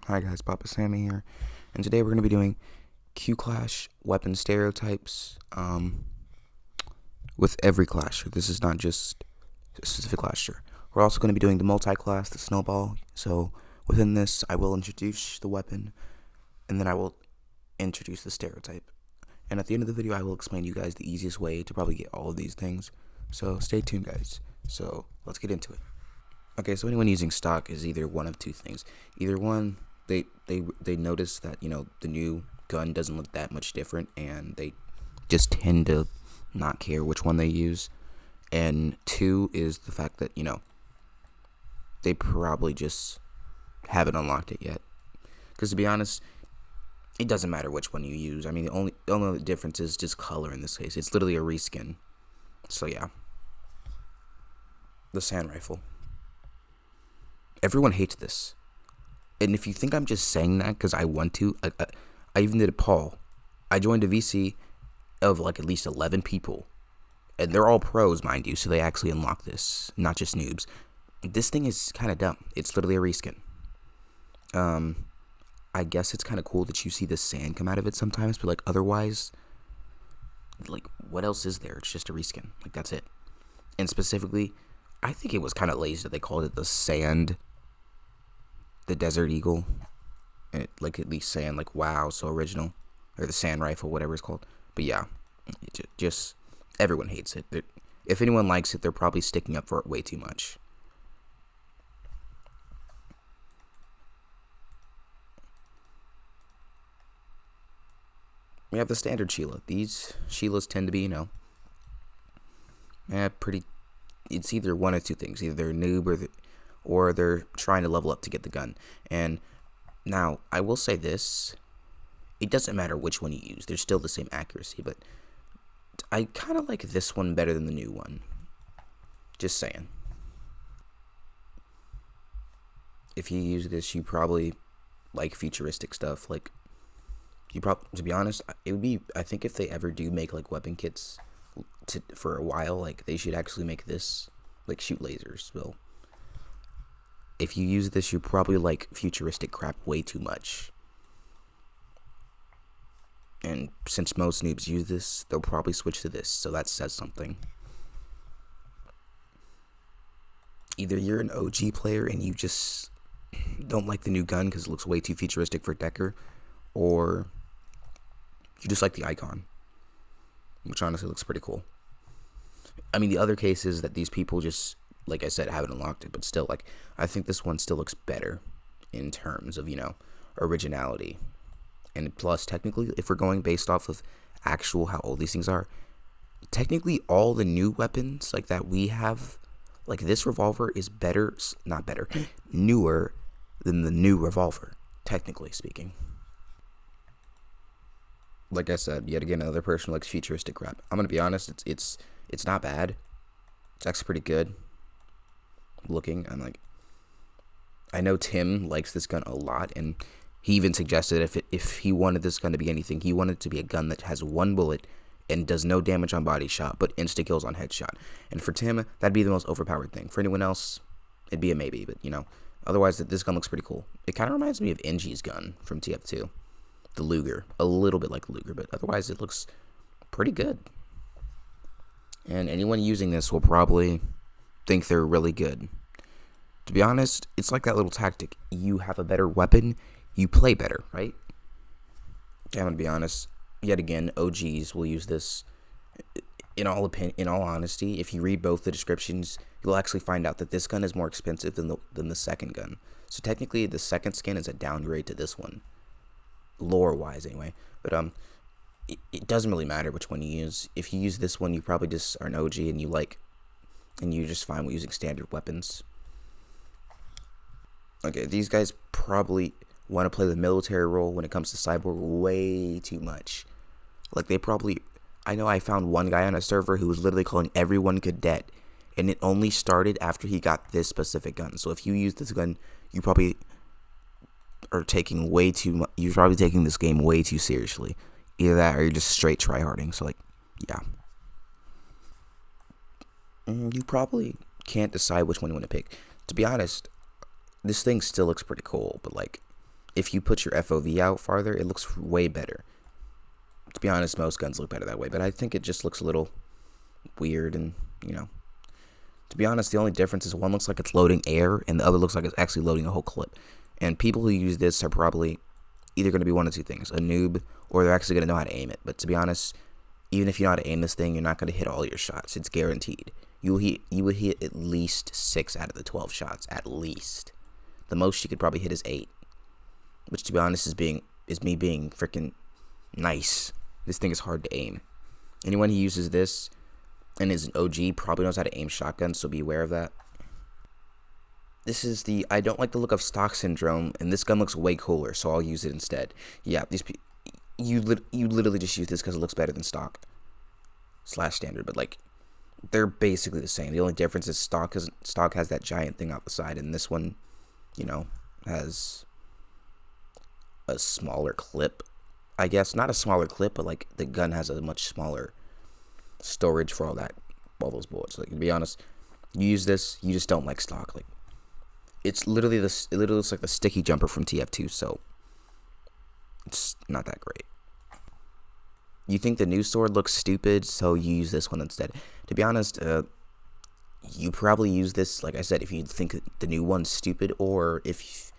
Hi guys, Papa Sammy here, and today we're going to be doing Clash Weapon Stereotypes with every clasher. This is not just a specific clasher. We're also going to be doing the multi-class, the Snowball. So within this, I will introduce the weapon, and then I will introduce the stereotype. And at the end of the video, I will explain to you guys the easiest way to probably get all of these things. So stay tuned, guys. So let's get into it. Okay, so anyone using stock is either one of two things. Either one, they notice that, the new gun doesn't look that much different, and they just tend to not care which one they use. And two is the fact that, they probably just haven't unlocked it yet. Because to be honest, it doesn't matter which one you use. I mean, the only difference is just color in this case. It's literally a reskin. So yeah. The sand rifle. Everyone hates this. And if you think I'm just saying that because I want to, I even did a poll. I joined a VC of like at least 11 people. And they're all pros, mind you, so they actually unlock this, not just noobs. This thing is kind of dumb. It's literally a reskin. I guess it's kind of cool that you see the sand come out of it sometimes, but like otherwise, like what else is there? It's just a reskin. Like that's it. And specifically, I think it was kind of lazy that they called it the Desert Eagle. And like at least sand, like wow, so original. Or the sand rifle, whatever it's called. But yeah, just everyone hates it. If anyone likes it, they're probably sticking up for it way too much. We have the standard Sheila. These Sheilas tend to be, pretty. It's either one of two things: either they're a noob or they're trying to level up to get the gun. And now I will say this: it doesn't matter which one you use; they're still the same accuracy. But I kind of like this one better than the new one. Just saying. If you use this, you probably like futuristic stuff. Like to be honest, it would be. I think if they ever do make like weapon kits for a while, like they should actually make this like shoot lasers. Well, if you use this, you probably like futuristic crap way too much. And since most noobs use this, they'll probably switch to this. So that says something. Either you're an OG player and you just don't like the new gun because it looks way too futuristic for Decker, or you just like the icon, which honestly looks pretty cool. I mean, the other case is that these people just, like I said, haven't unlocked it, but still, like, I think this one still looks better in terms of, originality. And plus, technically, if we're going based off of actual how old these things are, technically all the new weapons, like, that we have, like, this revolver is newer than the new revolver, technically speaking. Like I said, yet again, another person likes futuristic crap. I'm gonna be honest, it's not bad. It's actually pretty good looking. I know Tim likes this gun a lot, and he even suggested if he wanted this gun to be anything, he wanted it to be a gun that has one bullet and does no damage on body shot, but insta kills on headshot. And for Tim, that'd be the most overpowered thing. For anyone else, it'd be a maybe, but otherwise, this gun looks pretty cool. It kind of reminds me of NG's gun from TF2. The Luger, a little bit like Luger, but otherwise it looks pretty good. And anyone using this will probably think they're really good. To be honest, it's like that little tactic. You have a better weapon, you play better, right? I'm gonna be honest. Yet again, OGs will use this. In all honesty, if you read both the descriptions, you'll actually find out that this gun is more expensive than the second gun. So technically, the second skin is a downgrade to this one. Lore wise anyway, but it doesn't really matter which one you use. If you use this one, you probably just are an OG and you're just fine with using standard weapons. Okay, these guys probably want to play the military role when it comes to Cyborg way too much. Like I know I found one guy on a server who was literally calling everyone cadet, and it only started after he got this specific gun. So if you use this gun, you probably are taking way too much. You're probably taking this game way too seriously. Either that or you're just straight tryharding. So yeah. You probably can't decide which one you want to pick. To be honest, this thing still looks pretty cool, but if you put your FOV out farther, it looks way better. To be honest, most guns look better that way, but I think it just looks a little weird, and, you know. To be honest, the only difference is one looks like it's loading air, and the other looks like it's actually loading a whole clip. And people who use this are probably either going to be one of two things: a noob, or they're actually going to know how to aim it. But to be honest, even if you know how to aim this thing, you're not going to hit all your shots. It's guaranteed. You will hit at least 6 out of the 12 shots, at least. The most you could probably hit is 8, which, to be honest, is me being freaking nice. This thing is hard to aim. Anyone who uses this and is an OG probably knows how to aim shotguns, so be aware of that. This is the I don't like the look of stock syndrome, and this gun looks way cooler, so I'll use it instead. Yeah, you literally just use this because it looks better than stock / standard, but like they're basically the same. The only difference is stock has that giant thing out the side, and this one, you know, has a smaller clip. I guess not a smaller clip, but like the gun has a much smaller storage for all those bullets. Like, to be honest, you use this, you just don't like stock. Like, it literally looks like the sticky jumper from TF2, so it's not that great. You think the new sword looks stupid, so you use this one instead. To be honest, you probably use this, like I said, if you think the new one's stupid, or if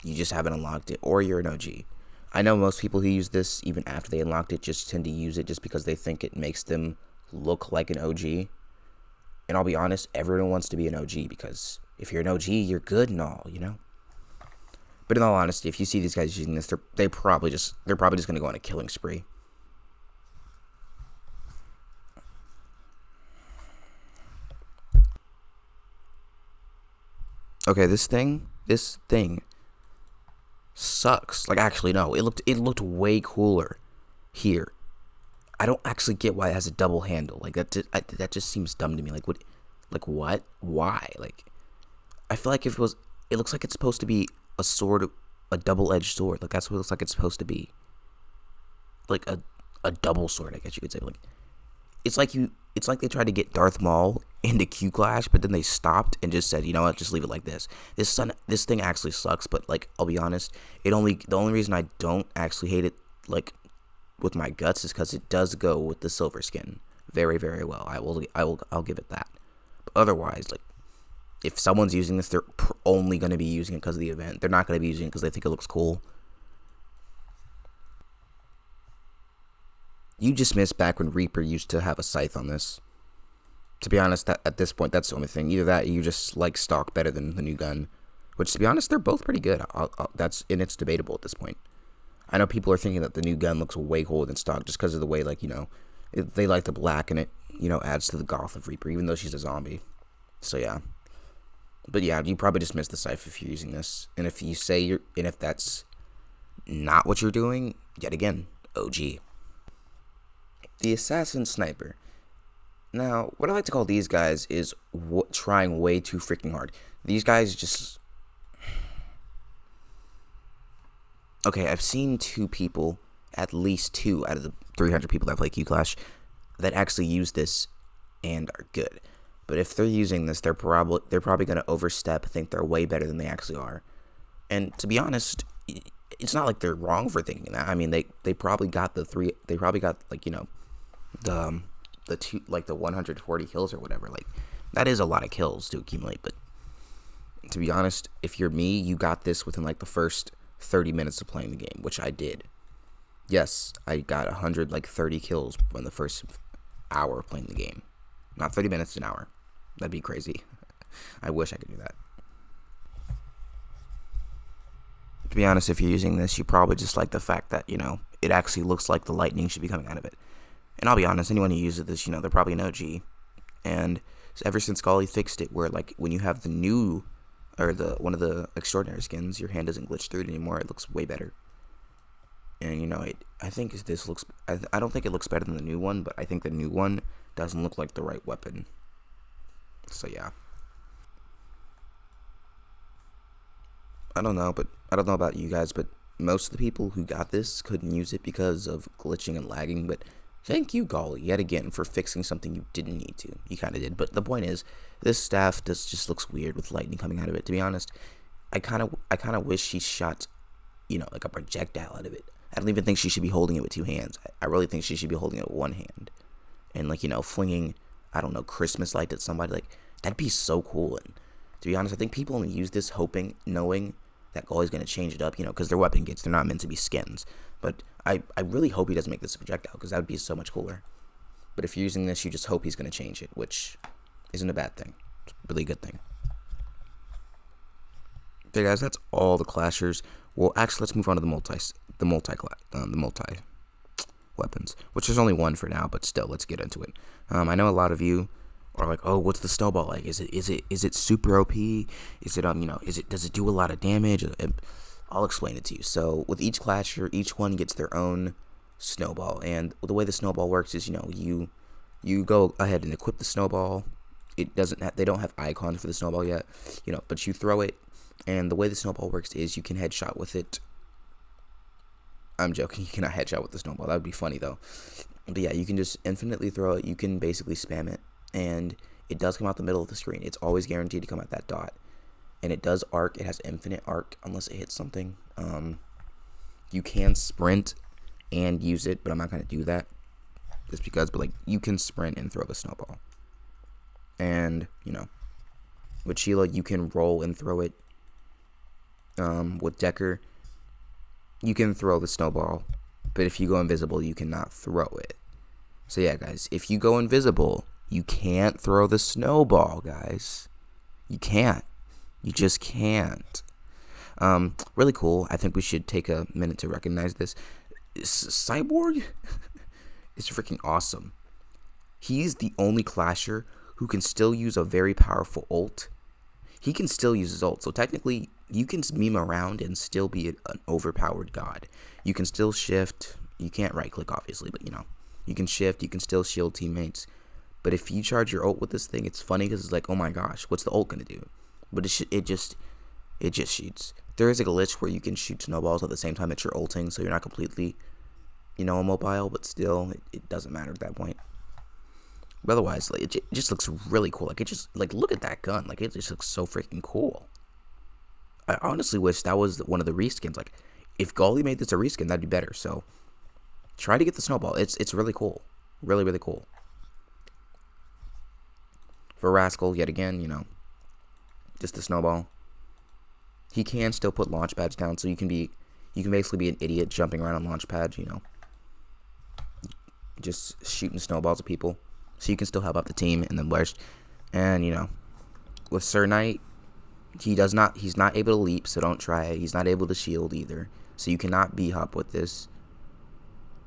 you just haven't unlocked it, or you're an OG. I know most people who use this, even after they unlocked it, just tend to use it just because they think it makes them look like an OG. And I'll be honest, everyone wants to be an OG, because if you're an OG, you're good and all, you know? But in all honesty, if you see these guys using this, they're probably just going to go on a killing spree. Okay, this thing sucks. Like, actually, no, it looked way cooler here. I don't actually get why it has a double handle. Like, that just seems dumb to me. Like, what? Why? Like, I feel like it looks like it's supposed to be a sword, a double-edged sword. Like, that's what it looks like it's supposed to be. Like a double sword, I guess you could say. Like, it's like they tried to get Darth Maul into Q Clash, but then they stopped and just said, you know what, just leave it like this. This thing actually sucks, but like, I'll be honest, the only reason I don't actually hate it, like, with my guts, is because it does go with the silver skin very, very well. I'll give it that. But otherwise, like, if someone's using this, they're only going to be using it because of the event. They're not going to be using it because they think it looks cool. You just missed back when Reaper used to have a scythe on this. To be honest, at this point, that's the only thing. Either that, or you just like stock better than the new gun. Which, to be honest, they're both pretty good. It's debatable at this point. I know people are thinking that the new gun looks way cooler than stock just because of the way, like, you know, they like the black, and it, you know, adds to the goth of Reaper, even though she's a zombie. So, yeah. But, yeah, you probably just missed the scythe if you're using this. And if you say and if that's not what you're doing, yet again, OG. The Assassin Sniper. Now, what I like to call these guys is trying way too freaking hard. These guys just... Okay, I've seen 2 people, at least 2 out of the 300 people that play Q Clash, that actually use this and are good. But if they're using this, they're probably going to overstep, think they're way better than they actually are. And to be honest, it's not like they're wrong for thinking that. I mean, they probably got like, you know, the 140 kills or whatever. Like, that is a lot of kills to accumulate. But to be honest, if you're me, you got this within like the first 30 minutes of playing the game, which I did. Yes, I got 130 kills in the first hour of playing the game. Not 30 minutes, an hour. That'd be crazy. I wish I could do that. To be honest, if you're using this, you probably just like the fact that, you know, it actually looks like the lightning should be coming out of it. And I'll be honest, anyone who uses this, you know, they're probably an OG. And ever since Golly fixed it, where, like, when you have the new, or one of the extraordinary skins, your hand doesn't glitch through it anymore. It looks way better. And, you know, I think this looks... I don't think it looks better than the new one, but I think the new one doesn't look like the right weapon. So, yeah. I don't know about you guys, but most of the people who got this couldn't use it because of glitching and lagging, but thank you, Golly, yet again, for fixing something you didn't need to. You kind of did, but the point is, this staff just looks weird with lightning coming out of it. To be honest, I kind of wish she shot, like a projectile out of it. I don't even think she should be holding it with two hands. I really think she should be holding it with one hand, and like flinging, I don't know, Christmas lights at somebody. Like that'd be so cool. And to be honest, I think people only use this knowing that Goalie's gonna change it up, because they're weapon kits. They're not meant to be skins. But I really hope he doesn't make this a projectile, because that would be so much cooler. But if you're using this, you just hope he's gonna change it, which isn't a bad thing. It's a really good thing. Okay, guys, that's all the clashers. Well, actually, let's move on to the multi weapons, which there's only one for now, but still, let's get into it. I know a lot of you are like, oh, what's the Snowball like? Is it super OP? Is it does it do a lot of damage? I'll explain it to you. So with each clasher, each one gets their own Snowball, and the way the Snowball works is, you go ahead and equip the Snowball. They don't have icons for the Snowball yet, but you throw it. And the way the Snowball works is you can headshot with it. I'm joking. You cannot headshot with the Snowball. That would be funny, though. But yeah, you can just infinitely throw it. You can basically spam it. And it does come out the middle of the screen. It's always guaranteed to come out that dot. And it does arc. It has infinite arc unless it hits something. You can sprint and use it, but I'm not going to do that. Just because, but you can sprint and throw the Snowball. And, with Sheila, you can roll and throw it. With Decker, you can throw the Snowball, but if you go invisible, you cannot throw it. So yeah, guys, if you go invisible, you can't throw the Snowball, guys. You can't. You just can't. Really cool. I think we should take a minute to recognize this. Cyborg is freaking awesome. He's the only clasher who can still use a very powerful ult. He can still use his ult, so technically you can meme around and still be an overpowered god. You can still shift. You can't right click, obviously, but you can shift. You can still shield teammates. But if you charge your ult with this thing, it's funny because it's like, oh my gosh, what's the ult gonna do? But it just shoots. There is a glitch where you can shoot snowballs at the same time that you're ulting, so you're not completely, immobile, but still, it doesn't matter at that point. But otherwise, it just looks really cool. Look at that gun. It just looks so freaking cool. I honestly wish that was one of the reskins. If Goalie made this a reskin, that'd be better. So, try to get the Snowball. It's really cool. Really, really cool. For Rascal, yet again, just the Snowball. He can still put launch pads down, so you can basically be an idiot jumping around on launch pads, just shooting snowballs at people. So you can still help out the team, and then with Sir Knight, he's not able to leap, so don't try it. He's not able to shield either, so you cannot B-hop with this.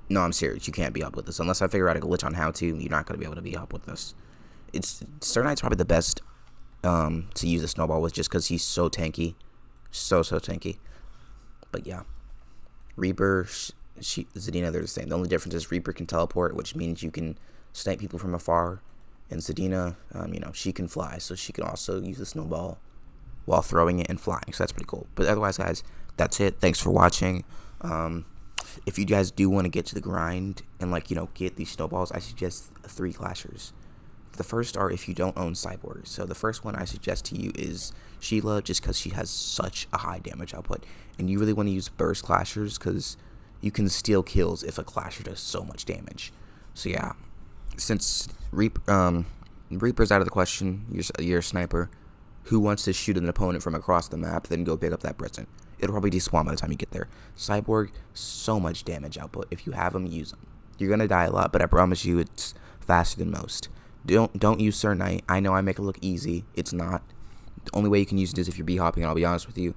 No, I'm serious, you can't B-hop with this. Unless I figure out a glitch on how to, you're not going to be able to B-hop with this. Sir Knight's probably the best to use the Snowball with, just because he's so tanky. So tanky. But yeah. Reaper, Zadina, they're the same. The only difference is Reaper can teleport, which means you can snipe people from afar, and Zadina, she can fly, so she can also use the Snowball while throwing it and flying, so that's pretty cool. But otherwise, guys, that's it. Thanks for watching. If you guys do want to get to the grind and get these snowballs, I suggest 3 clashers. The first are if you don't own Cyborg. So the first one I suggest to you is Sheila, just because she has such a high damage output, and you really want to use burst clashers because you can steal kills if a clasher does so much damage. So yeah. Since Reaper's out of the question, you're a sniper who wants to shoot an opponent from across the map, then go pick up that present. It'll probably despawn by the time you get there. Cyborg, so much damage output. If you have him, use him. You're gonna die a lot, but I promise you, it's faster than most. Don't use Sir Knight. I know I make it look easy. It's not. The only way you can use it is if you're B-hopping, and I'll be honest with you.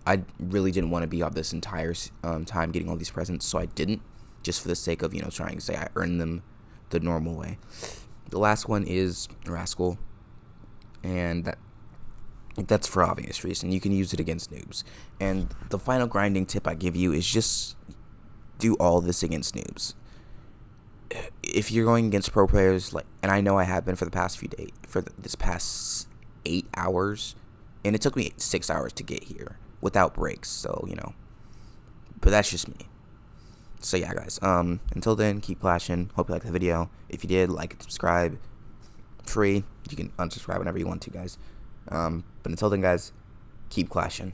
I really didn't want to B-hop this entire time getting all these presents, so I didn't. Just for the sake of, trying to say I earned them the normal way. The last one is Rascal, and that's for obvious reason. You can use it against noobs. And the final grinding tip I give you is just do all this against noobs. If you're going against pro players, and I know I have been for the past few days, this past 8 hours, and it took me 6 hours to get here without breaks, so but that's just me. So yeah, guys, until then, keep clashing. Hope you liked the video. If you did, like and subscribe. Free. You can unsubscribe whenever you want to, guys. But until then, guys, keep clashing.